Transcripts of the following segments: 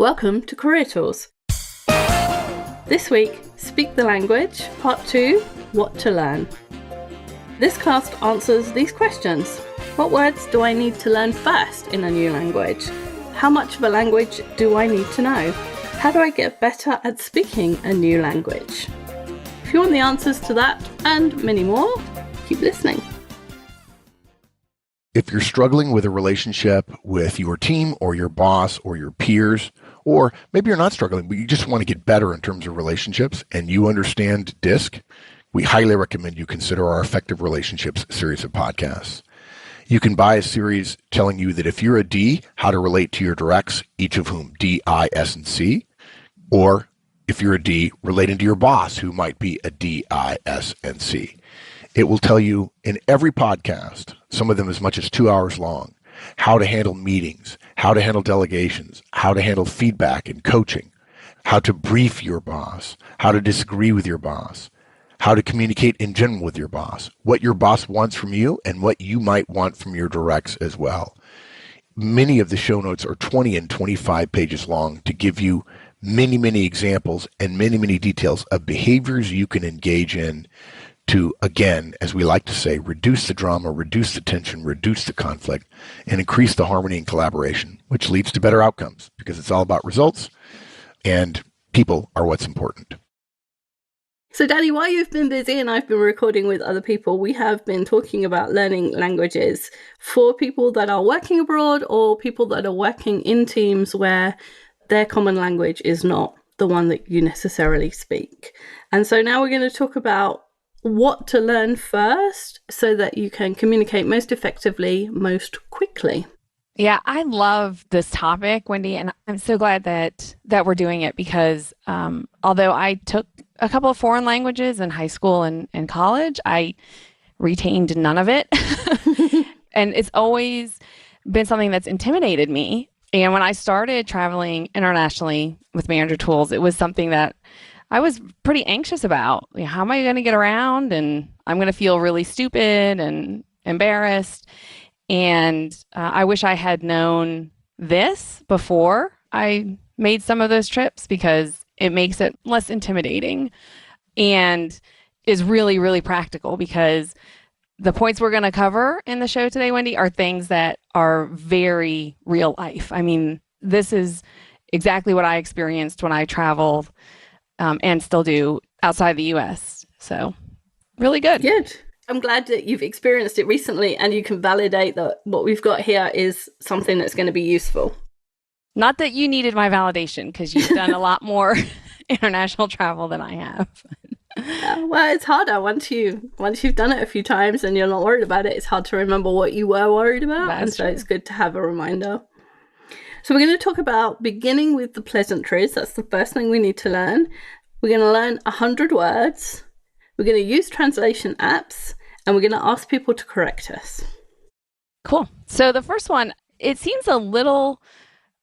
Welcome to Career Tools. This week, Speak the Language, Part 2, What to Learn. This cast answers these questions. What words do I need to learn first in a new language? How much of a language do I need to know? How do I get better at speaking a new language? If you want the answers to that and many more, keep listening. If you're struggling with a relationship with your team or your boss or your peers, or maybe you're not struggling, but you just want to get better in terms of relationships and you understand DISC, we highly recommend you consider our Effective Relationships series of podcasts. You can buy a series telling you that if you're a D, how to relate to your directs, each of whom D, I, S, and C, or if you're a D, relating to your boss, who might be a D, I, S, and C. It will tell you in every podcast, some of them as much as 2 hours long, how to handle meetings, how to handle delegations, how to handle feedback and coaching, how to brief your boss, how to disagree with your boss, how to communicate in general with your boss, what your boss wants from you, and what you might want from your directs as well. Many of the show notes are 20 and 25 pages long to give you many examples and many details of behaviors you can engage in to, again, as we like to say, reduce the drama, reduce the tension, reduce the conflict, and increase the harmony and collaboration, which leads to better outcomes because it's all about results and people are what's important. So, Danny, while you've been busy and I've been recording with other people, we have been talking about learning languages for people that are working abroad or people that are working in teams where their common language is not the one that you necessarily speak. And so now we're going to talk about what to learn first so that you can communicate most effectively, most quickly. Yeah, I love this topic, Wendy, and I'm so glad that we're doing it because although I took a couple of foreign languages in high school and college, I retained none of it. And it's always been something that's intimidated me. And when I started traveling internationally with Manager Tools, it was something that I was pretty anxious about. How am I going to get around? And I'm going to feel really stupid and embarrassed. And I wish I had known this before I made some of those trips because it makes it less intimidating and is really practical because the points we're going to cover in the show today, Wendy, are things that are very real life. I mean, this is exactly what I experienced when I traveled and still do outside the U.S. So really good. Good. I'm glad that you've experienced it recently and you can validate that what we've got here is something that's going to be useful. Not that you needed my validation because you've done a lot more international travel than I have. Well, it's harder once you've done it a few times and you're not worried about it. It's hard to remember what you were worried about. That's true. It's good to have a reminder. So we're going to talk about beginning with the pleasantries. That's the first thing we need to learn. We're going to learn 100 words. We're going to use translation apps, and we're going to ask people to correct us. Cool. So the first one, it seems a little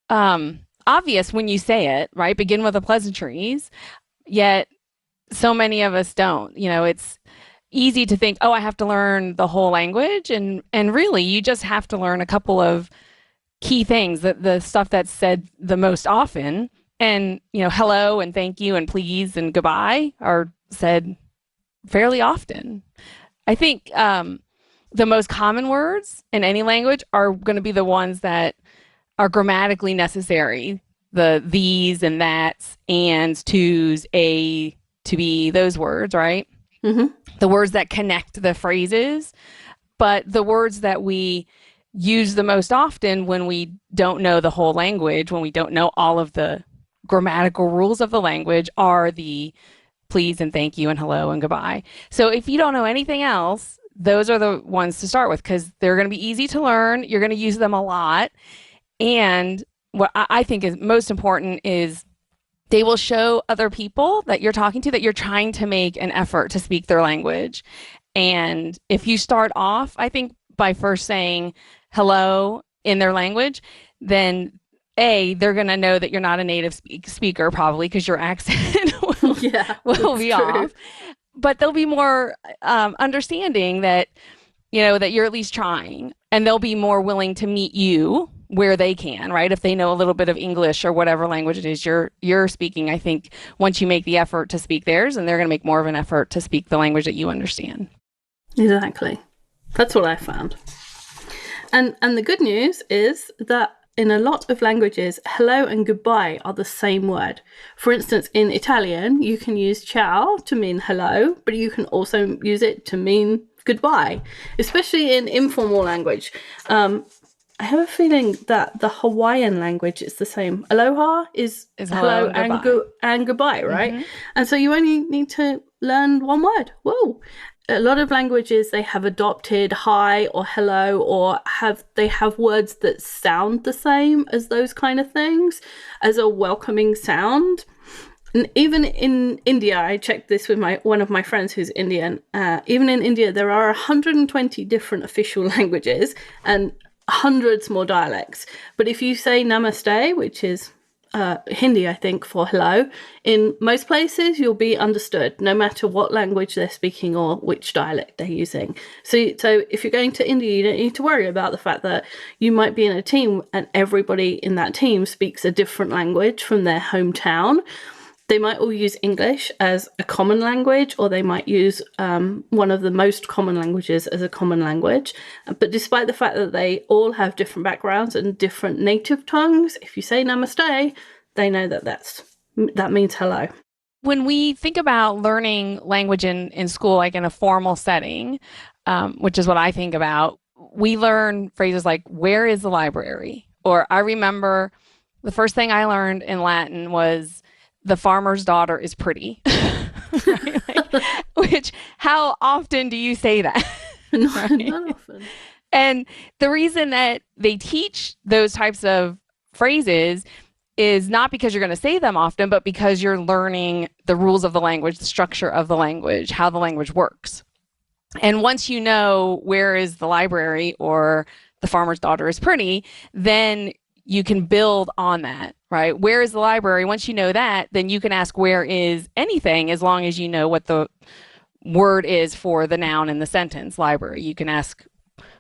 obvious when you say it, right? Begin with the pleasantries, yet so many of us don't. It's easy to think, oh, I have to learn the whole language, and really, you just have to learn a couple of key things, that the stuff that's said the most often. And, hello and thank you and please and goodbye are said fairly often. I think the most common words in any language are going to be the ones that are grammatically necessary. The these and that's, ands, tos, a, to be, those words, right? Mm-hmm. The words that connect the phrases. But the words that we use the most often when we don't know the whole language, when we don't know all of the grammatical rules of the language, are the please and thank you and hello and goodbye. So if you don't know anything else, those are the ones to start with because they're going to be easy to learn. You're going to use them a lot. And what I think is most important is they will show other people that you're talking to that you're trying to make an effort to speak their language. And if you start off, I think, by first saying hello in their language, then they're going to know that you're not a native speaker probably because your accent will be off. But they'll be more understanding that, that you're at least trying, and they'll be more willing to meet you where they can, right? If they know a little bit of English or whatever language it is you're speaking, I think once you make the effort to speak theirs, and they're going to make more of an effort to speak the language that you understand. Exactly. That's what I found. And the good news is that in a lot of languages, hello and goodbye are the same word. For instance, in Italian, you can use ciao to mean hello, but you can also use it to mean goodbye, especially in informal language. I have a feeling that the Hawaiian language is the same. Aloha is hello and goodbye, right? Mm-hmm. And so you only need to learn one word. Whoa. A lot of languages, they have adopted hi or hello, or they have words that sound the same as those kind of things, as a welcoming sound. And even in India, I checked this with one of my friends who's Indian. Even in India, there are 120 different official languages and hundreds more dialects. But if you say namaste, which is Hindi, I think, for hello, in most places you'll be understood, no matter what language they're speaking or which dialect they're using. So if you're going to India, you don't need to worry about the fact that you might be in a team and everybody in that team speaks a different language from their hometown. They might all use English as a common language, or they might use one of the most common languages as a common language. But despite the fact that they all have different backgrounds and different native tongues, if you say namaste, they know that means hello. When we think about learning language in school, like in a formal setting, which is what I think about, we learn phrases like, where is the library? Or I remember the first thing I learned in Latin was, the farmer's daughter is pretty. Right? Which, how often do you say that? Not often. And the reason that they teach those types of phrases is not because you're going to say them often, but because you're learning the rules of the language, the structure of the language, how the language works. And once you know where is the library or the farmer's daughter is pretty, then you can build on that, right? Where is the library? Once you know that, then you can ask where is anything, as long as you know what the word is for the noun in the sentence, library. You can ask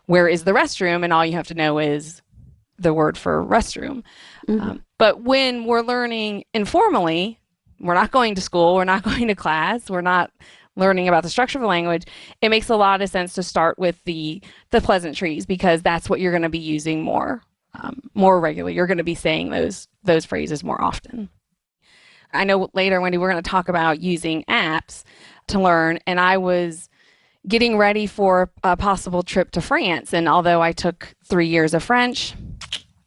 where is the restroom, and all you have to know is the word for restroom. Mm-hmm. But when we're learning informally, we're not going to school, we're not going to class, we're not learning about the structure of the language, it makes a lot of sense to start with the pleasantries, because that's what you're going to be using more regularly. You're going to be saying those phrases more often. I know later, Wendy, we're going to talk about using apps to learn, and I was getting ready for a possible trip to France, and although I took 3 years of French,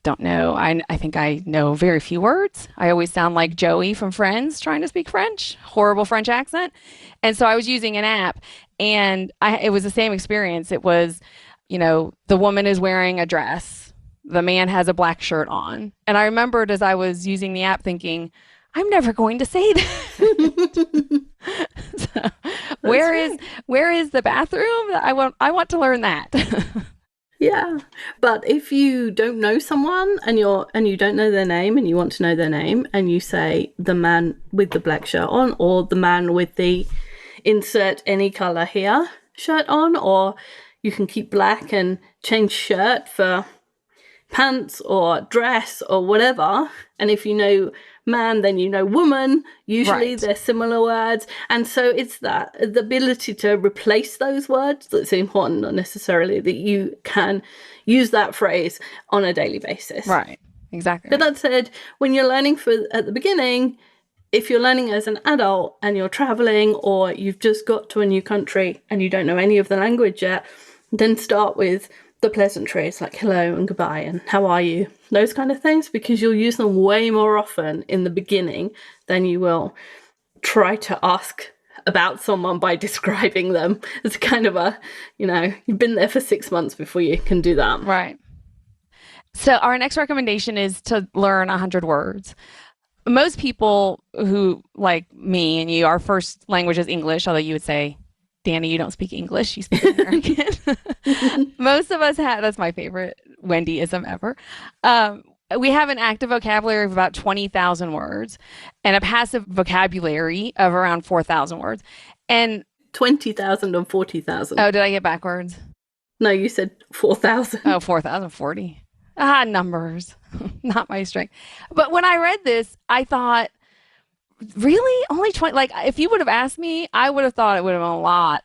don't know, I think I know very few words. I always sound like Joey from Friends trying to speak French, horrible French accent. And so I was using an app, and it was the same experience. It was, the woman is wearing a dress, the man has a black shirt on. And I remembered as I was using the app thinking, I'm never going to say that. So, where is the bathroom? I want to learn that. Yeah. But if you don't know someone and you don't know their name and you want to know their name, and you say the man with the black shirt on, or the man with the insert any color here shirt on, or you can keep black and change shirt for pants or dress or whatever. And if you know man, then you know woman. Usually right. They're similar words. And so it's the ability to replace those words that's important, not necessarily that you can use that phrase on a daily basis. Right. Exactly. But that said, when you're learning at the beginning, if you're learning as an adult and you're traveling, or you've just got to a new country and you don't know any of the language yet, then start with the pleasantries like hello and goodbye and how are you, those kind of things, because you'll use them way more often in the beginning than you will try to ask about someone by describing them. It's kind of you've been there for 6 months before you can do that. Right. So our next recommendation is to learn 100 words. Most people who, like me and you, our first language is English, although you would say, Danny, you don't speak English, you speak American. Most of us have, that's my favorite Wendyism ever. We have an active vocabulary of about 20,000 words and a passive vocabulary of around 4,000 words. And 20,000 and 40,000. Oh, did I get backwards? No, you said 4,000. Oh, 4,040. Numbers, not my strength. But when I read this, I thought, really? Only 20? Like, if you would have asked me, I would have thought it would have been a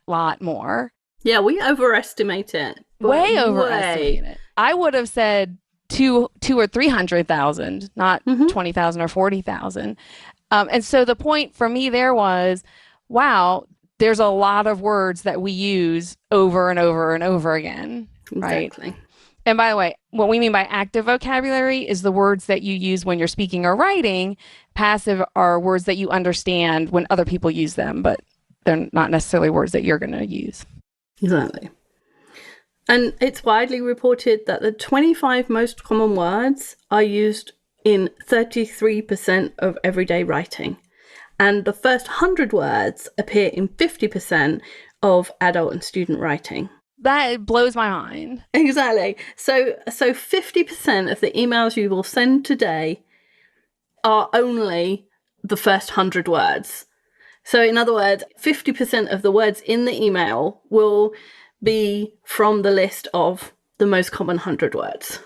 lot more. Yeah, we overestimate it. Way overestimate it. I would have said two or 300,000, not 20,000 or 40,000. And so the point for me there was, wow, there's a lot of words that we use over and over and over again, right? Exactly. And by the way, what we mean by active vocabulary is the words that you use when you're speaking or writing. Passive are words that you understand when other people use them, but they're not necessarily words that you're going to use. Exactly. And it's widely reported that the 25 most common words are used in 33% of everyday writing. And the first 100 words appear in 50% of adult and student writing. That blows my mind. Exactly. So 50% of the emails you will send today are only the first 100 words. So in other words, 50% of the words in the email will be from the list of the most common 100 words.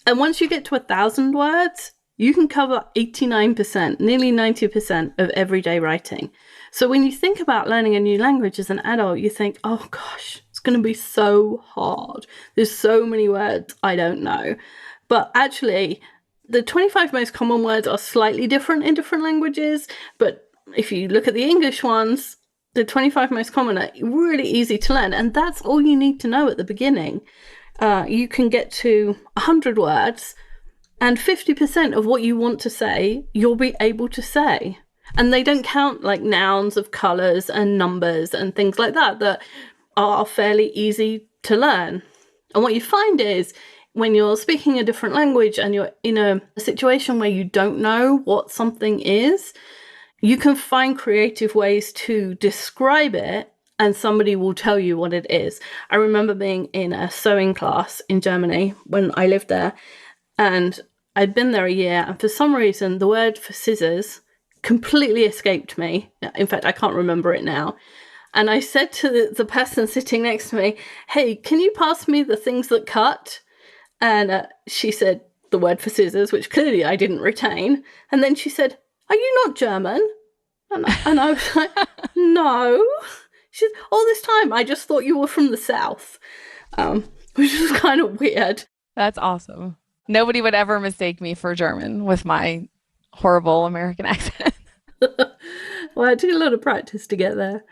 And once you get to 1,000 words, you can cover 89%, nearly 90% of everyday writing. So when you think about learning a new language as an adult, you think, oh gosh, it's going to be so hard. There's so many words I don't know. But actually, the 25 most common words are slightly different in different languages. But if you look at the English ones, the 25 most common are really easy to learn. And that's all you need to know at the beginning. You can get to 100 words, and 50% of what you want to say, you'll be able to say. And they don't count like nouns of colours and numbers and things like that that are fairly easy to learn. And what you find is when you're speaking a different language and you're in a situation where you don't know what something is, you can find creative ways to describe it and somebody will tell you what it is. I remember being in a sewing class in Germany when I lived there, and I'd been there a year, and for some reason the word for scissors completely escaped me. In fact, I can't remember it now. And I said to the person sitting next to me, hey, can you pass me the things that cut? And she said the word for scissors, which clearly I didn't retain. And then she said, are you not German? And I was like, no. She said, all this time I just thought you were from the South, which is kind of weird. That's awesome. Nobody would ever mistake me for German with my horrible American accent. Well, it took a lot of practice to get there.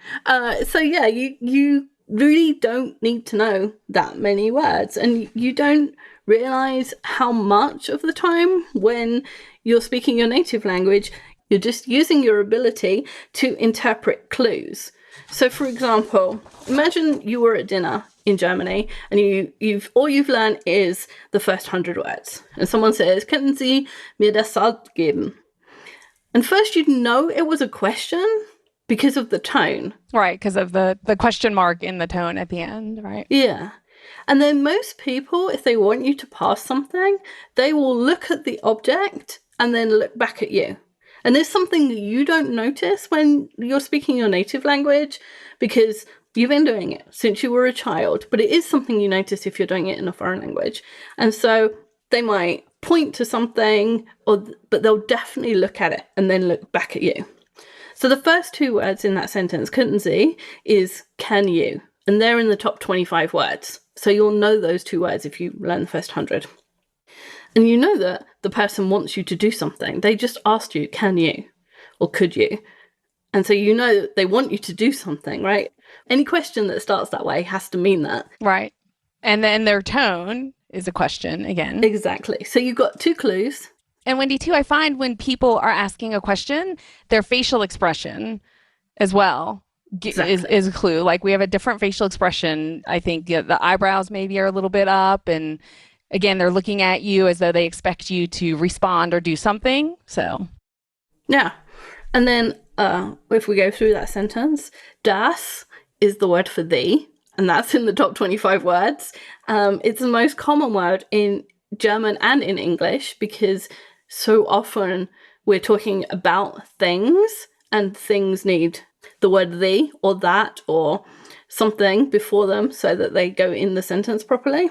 So yeah, you really don't need to know that many words, and you don't realize how much of the time when you're speaking your native language, you're just using your ability to interpret clues. So for example, imagine you were at dinner in Germany and you've all you've learned is the first 100 words. And someone says, "Könnten Sie mir das Salz geben?" And first you'd know it was a question because of the tone. Right, because of the question mark in the tone at the end, right? Yeah. And then most people, if they want you to pass something, they will look at the object and then look back at you. And there's something that you don't notice when you're speaking your native language because you've been doing it since you were a child, but it is something you notice if you're doing it in a foreign language. And so they might point to something, but they'll definitely look at it and then look back at you. So the first two words in that sentence, könnten Sie, is can you? And they're in the top 25 words. So you'll know those two words if you learn the first 100. And you know that the person wants you to do something. They just asked you, can you? Or could you? And so you know that they want you to do something, right? Any question that starts that way has to mean that. Right. And then their tone is a question again. Exactly. So you've got two clues. And Wendy, too, I find when people are asking a question, their facial expression as well is a clue. Like we have a different facial expression. I think the eyebrows maybe are a little bit up, and again, they're looking at you as though they expect you to respond or do something. So, yeah. And then if we go through that sentence, das is the word for the, and that's in the top 25 words. It's the most common word in German and in English because so often we're talking about things and things need the word the or that or something before them so that they go in the sentence properly.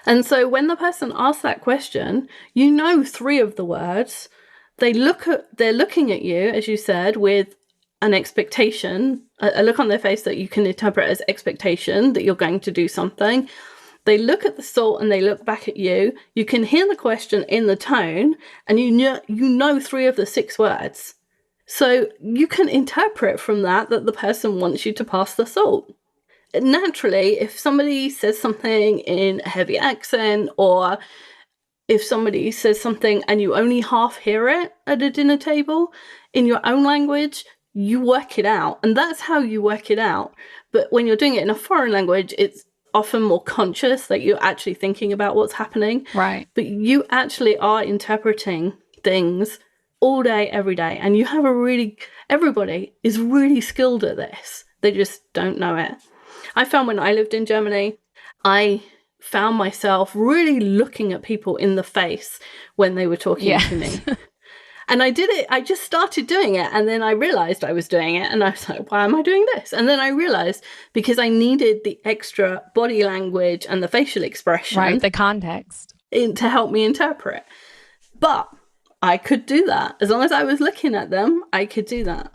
And so when the person asks that question, you know 3 of the words. They're looking at you, as you said, with an expectation, a look on their face that you can interpret as expectation that you're going to do something. They look at the salt and they look back at you. You can hear the question in the tone, and you know 3 of the 6 words. So you can interpret from that the person wants you to pass the salt. Naturally, if somebody says something in a heavy accent, or if somebody says something and you only half hear it at a dinner table in your own language, you work it out. And that's how you work it out. But when you're doing it in a foreign language, it's often more conscious that you're actually thinking about what's happening. Right. But you actually are interpreting things all day, every day. And you have everybody is really skilled at this. They just don't know it. I found when I lived in Germany, I found myself really looking at people in the face when they were talking to me. And I just started doing it, and then I realized I was doing it, and I was like, why am I doing this? And then I realized because I needed the extra body language and the facial expression. Right, the context. To help me interpret. But I could do that. As long as I was looking at them, I could do that.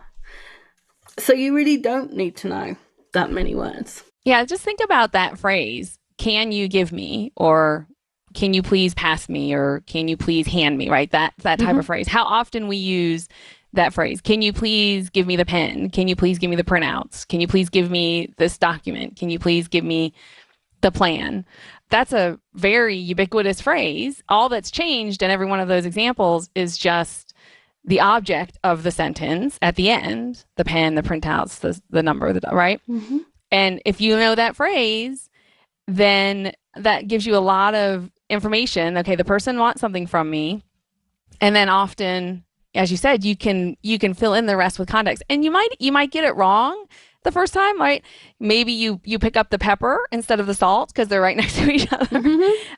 So you really don't need to know that many words. Yeah, just think about that phrase. Can you give me, or can you please pass me, or can you please hand me, right? That type of phrase. How often we use that phrase. Can you please give me the pen? Can you please give me the printouts? Can you please give me this document? Can you please give me the plan? That's a very ubiquitous phrase. All that's changed in every one of those examples is just the object of the sentence at the end, the pen, the printouts, the number, right? Mm-hmm. And if you know that phrase, then that gives you a lot of information. Okay, the person wants something from me. And then often, as you said, you can fill in the rest with context. And you might get it wrong the first time, right? Maybe you pick up the pepper instead of the salt because they're right next to each other,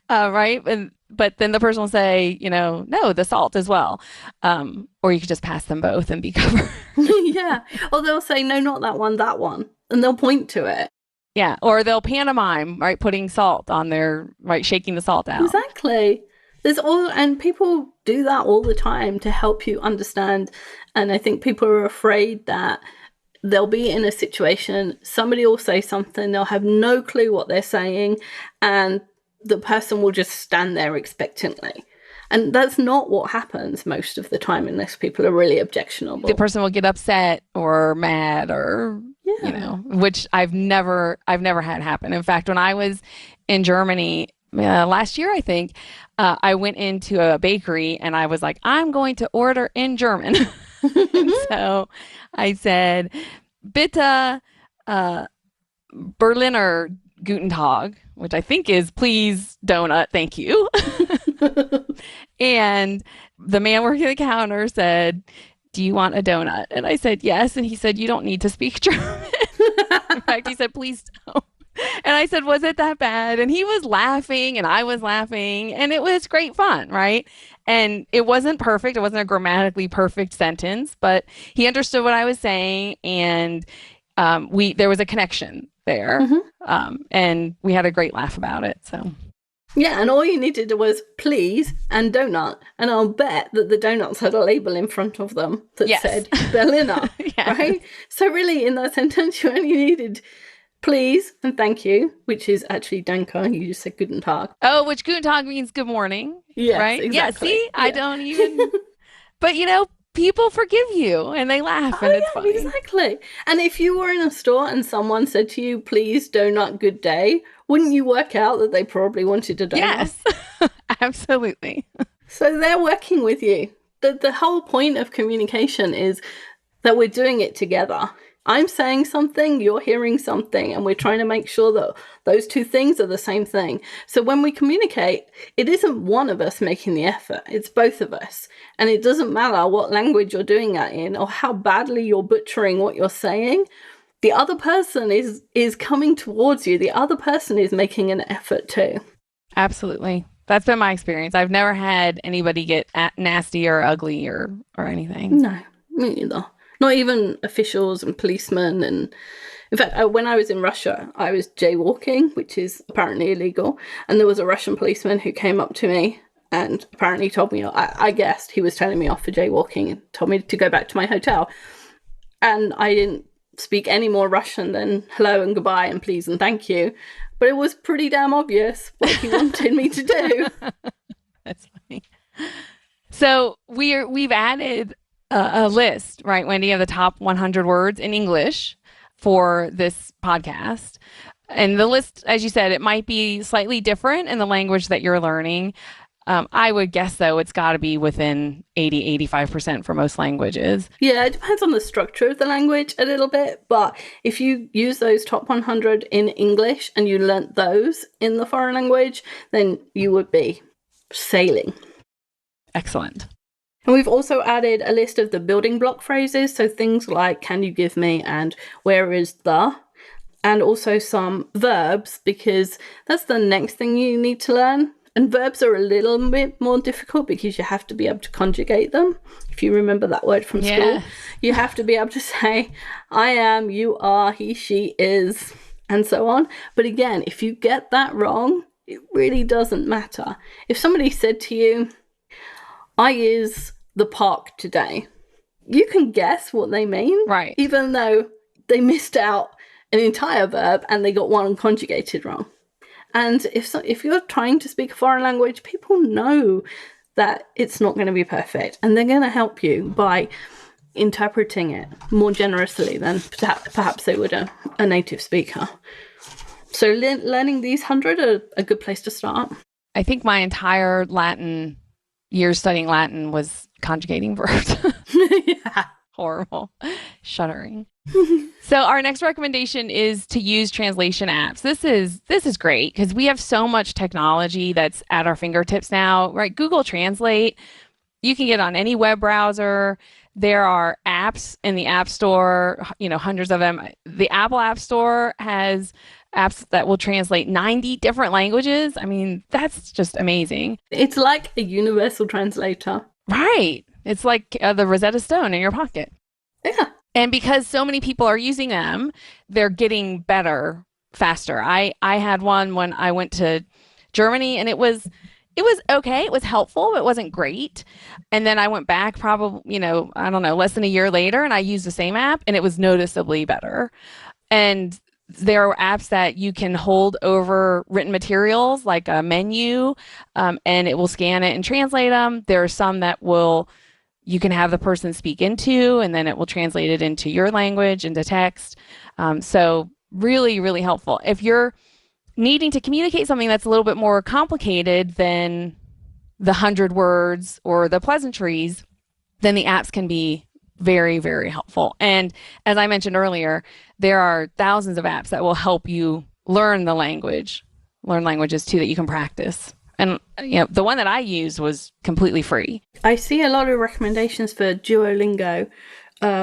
right? But then the person will say, no, the salt as well. Or you could just pass them both and be covered. Yeah. Or they'll say, no, not that one. And they'll point to it. Yeah, or they'll pantomime, right, putting salt on shaking the salt out. Exactly. And people do that all the time to help you understand. And I think people are afraid that they'll be in a situation, somebody will say something, they'll have no clue what they're saying, and the person will just stand there expectantly. And that's not what happens most of the time unless people are really objectionable. The person will get upset or mad or, which I've never had happen. In fact, when I was in Germany last year, I think, I went into a bakery and I was like, I'm going to order in German. And so I said, bitte Berliner Guten Tag, which I think is please donut, thank you. And the man working the counter said, do you want a donut? And I said, yes. And he said, you don't need to speak German. In fact, he said, please don't. And I said, was it that bad? And he was laughing and I was laughing and it was great fun, right? And it wasn't perfect. It wasn't a grammatically perfect sentence, but he understood what I was saying. And there was a connection there. And we had a great laugh about it. So. Yeah, and all you needed was please and donut. And I'll bet that the donuts had a label in front of them that said Berliner, right? So really in that sentence, you only needed please and thank you, which is actually danke. You just said guten Tag. Oh, which guten Tag means good morning. Yes, right? Exactly. Yeah, see? Yeah. I don't even... But, people forgive you and they laugh and it's funny. Exactly. And if you were in a store and someone said to you, please donut, good day, wouldn't you work out that they probably wanted a donut? Yes, absolutely. So they're working with you. The whole point of communication is that we're doing it together. I'm saying something, you're hearing something, and we're trying to make sure that those two things are the same thing. So when we communicate, it isn't one of us making the effort, it's both of us. And it doesn't matter what language you're doing that in or how badly you're butchering what you're saying. The other person is coming towards you. The other person is making an effort too. Absolutely. That's been my experience. I've never had anybody get nasty or ugly or anything. No, me neither. Not even officials and policemen. And in fact, when I was in Russia, I was jaywalking, which is apparently illegal. And there was a Russian policeman who came up to me and apparently told me, I guessed he was telling me off for jaywalking and told me to go back to my hotel. And I didn't speak any more Russian than hello and goodbye and please and thank you. But it was pretty damn obvious what he wanted me to do. That's funny. So we've added a list, right, Wendy, of the top 100 words in English for this podcast. And the list, as you said, it might be slightly different in the language that you're learning. I would guess, though, it's got to be within 85% for most languages. Yeah, it depends on the structure of the language a little bit. But if you use those top 100 in English and you learnt those in the foreign language, then you would be sailing. Excellent. And we've also added a list of the building block phrases. So things like, can you give me, and where is the, and also some verbs, because that's the next thing you need to learn. And verbs are a little bit more difficult because you have to be able to conjugate them. If you remember that word from school, you have to be able to say, I am, you are, he, she is, and so on. But again, if you get that wrong, it really doesn't matter. If somebody said to you, I is the park today, you can guess what they mean. Right. Even though they missed out an entire verb and they got one conjugated wrong. And if you're trying to speak a foreign language, people know that it's not going to be perfect. And they're going to help you by interpreting it more generously than perhaps they would a native speaker. So learning these 100 are a good place to start. I think my entire years studying Latin was conjugating verbs. Yeah. Horrible. Shuddering. So our next recommendation is to use translation apps. This is great because we have so much technology that's at our fingertips now, right? Google Translate, you can get on any web browser. There are apps in the App Store, hundreds of them. The Apple App Store has apps that will translate 90 different languages. I mean, that's just amazing. It's like a universal translator. Right. It's like the Rosetta Stone in your pocket. Yeah. And because so many people are using them, they're getting better faster. I had one when I went to Germany and it was okay. It was helpful, but it wasn't great. And then I went back probably, less than a year later and I used the same app and it was noticeably better. And there are apps that you can hold over written materials like a menu and it will scan it and translate them. There are some that you can have the person speak into, and then it will translate it into your language, into text. So really, really helpful. If you're needing to communicate something that's a little bit more complicated than the 100 words or the pleasantries, then the apps can be very, very helpful. And as I mentioned earlier, there are thousands of apps that will help you learn languages too that you can practice. And the one that I used was completely free. I see a lot of recommendations for Duolingo,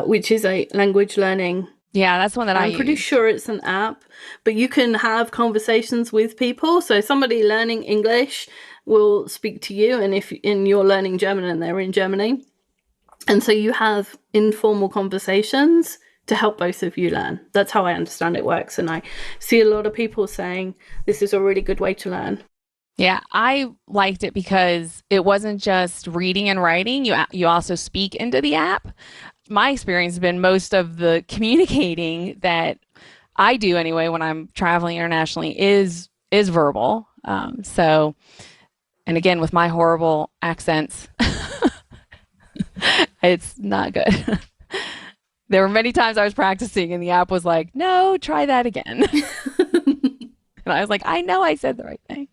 which is a language learning. Yeah, that's one that I'm pretty sure it's an app, but you can have conversations with people. So somebody learning English will speak to you, and if you're learning German and they're in Germany, and so you have informal conversations to help both of you learn. That's how I understand it works, and I see a lot of people saying this is a really good way to learn. Yeah, I liked it because it wasn't just reading and writing. You also speak into the app. My experience has been most of the communicating that I do anyway when I'm traveling internationally is verbal. And again, with my horrible accents, it's not good. There were many times I was practicing and the app was like, no, try that again. And I was like, I know I said the right thing.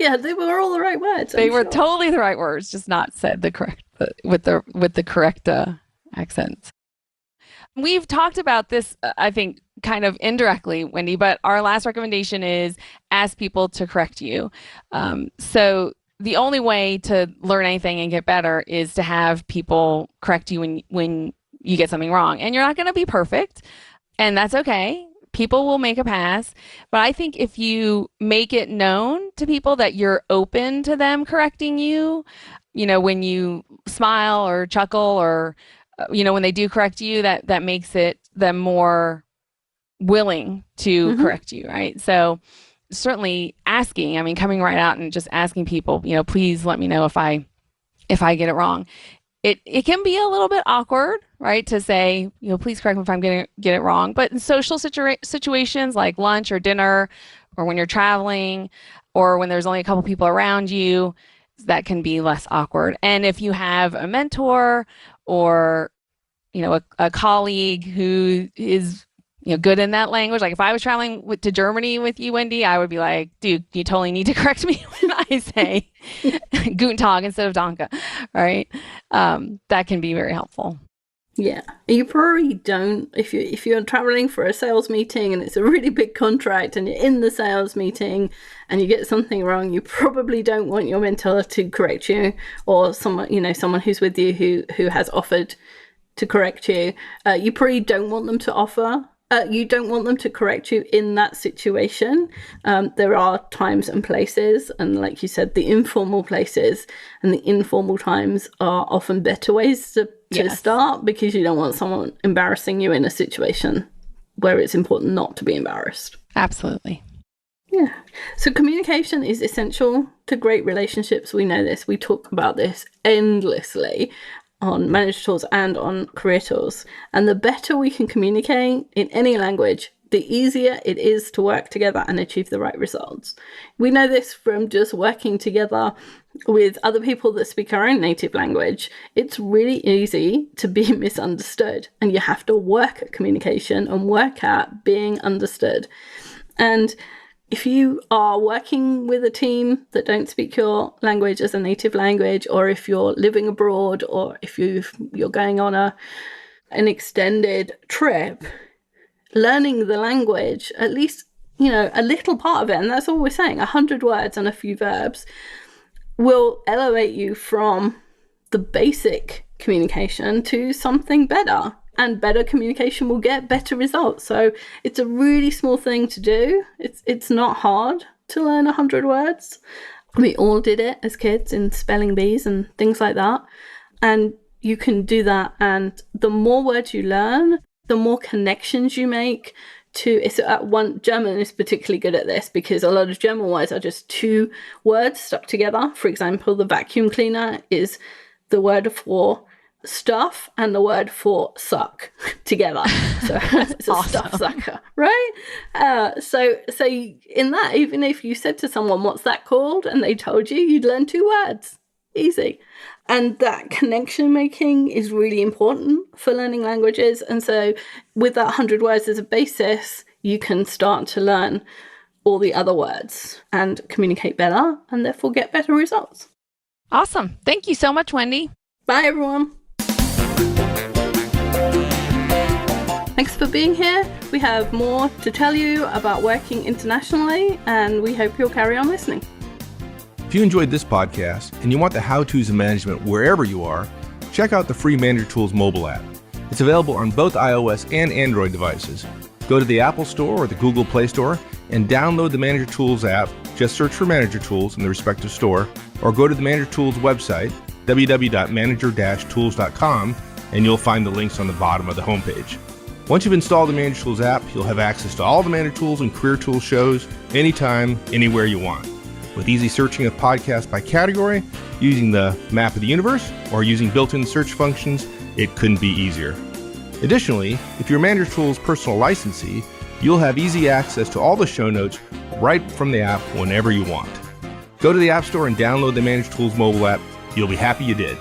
Yeah, they were all the right words. They were totally the right words, just not said with the correct accents. We've talked about this, I think, kind of indirectly, Wendy, but our last recommendation is ask people to correct you. So the only way to learn anything and get better is to have people correct you when you get something wrong. And you're not going to be perfect, and that's okay. People will make a pass, but I think if you make it known to people that you're open to them correcting you, when you smile or chuckle or when they do correct you, that makes it them more willing to correct you, right? So certainly asking, coming right out and just asking people, please let me know if I get it wrong. It can be a little bit awkward, right, to say, please correct me if I'm get it wrong. But in social situations like lunch or dinner, or when you're traveling, or when there's only a couple people around you, that can be less awkward. And if you have a mentor or a colleague who is good in that language, like if I was traveling to Germany with you, Wendy, I would be like, dude, you totally need to correct me when I say Guten Tag instead of Danke, right? That can be very helpful. Yeah, you probably don't, if you're traveling for a sales meeting and it's a really big contract and you're in the sales meeting and you get something wrong, you probably don't want your mentor to correct you, or someone who's with you who has offered to correct you. You probably don't want them to offer. You don't want them to correct you in that situation. There are times and places, and like you said, the informal places and the informal times are often better ways to start, because you don't want someone embarrassing you in a situation where it's important not to be embarrassed. Absolutely. Yeah. So communication is essential to great relationships. We know this. We talk about this endlessly on Manager Tools and on Career Tools. And the better we can communicate in any language, the easier it is to work together and achieve the right results. We know this from just working together with other people that speak our own native language. It's really easy to be misunderstood, and you have to work at communication and work at being understood. And if you are working with a team that don't speak your language as a native language, or if you're living abroad, or if you're going on an extended trip, learning the language, at least, a little part of it, and that's all we're saying, 100 words and a few verbs, will elevate you from the basic communication to something better. And better communication will get better results. So it's a really small thing to do. It's not hard to learn 100 words. We all did it as kids in spelling bees and things like that. And you can do that. And the more words you learn, the more connections you make to, German is particularly good at this, because a lot of German words are just two words stuck together. For example, the vacuum cleaner is the word for stuff and the word for suck together. So it's a awesome stuff sucker, right? So in that, even if you said to someone, what's that called? And they told you, you'd learn two words. Easy. And that connection making is really important for learning languages. And so with that 100 words as a basis, you can start to learn all the other words and communicate better, and therefore get better results. Awesome. Thank you so much, Wendy. Bye, everyone. Thanks for being here. We have more to tell you about working internationally, and we hope you'll carry on listening. If you enjoyed this podcast and you want the how-tos of management wherever you are, check out the free Manager Tools mobile app. It's available on both iOS and Android devices. Go to the Apple Store or the Google Play Store and download the Manager Tools app. Just search for Manager Tools in the respective store, or go to the Manager Tools website, www.manager-tools.com, and you'll find the links on the bottom of the homepage. Once you've installed the Manager Tools app, you'll have access to all the Manager Tools and Career Tools shows anytime, anywhere you want. With easy searching of podcasts by category, using the map of the universe, or using built-in search functions, it couldn't be easier. Additionally, if you're Manager Tools personal licensee, you'll have easy access to all the show notes right from the app whenever you want. Go to the App Store and download the Manager Tools mobile app. You'll be happy you did.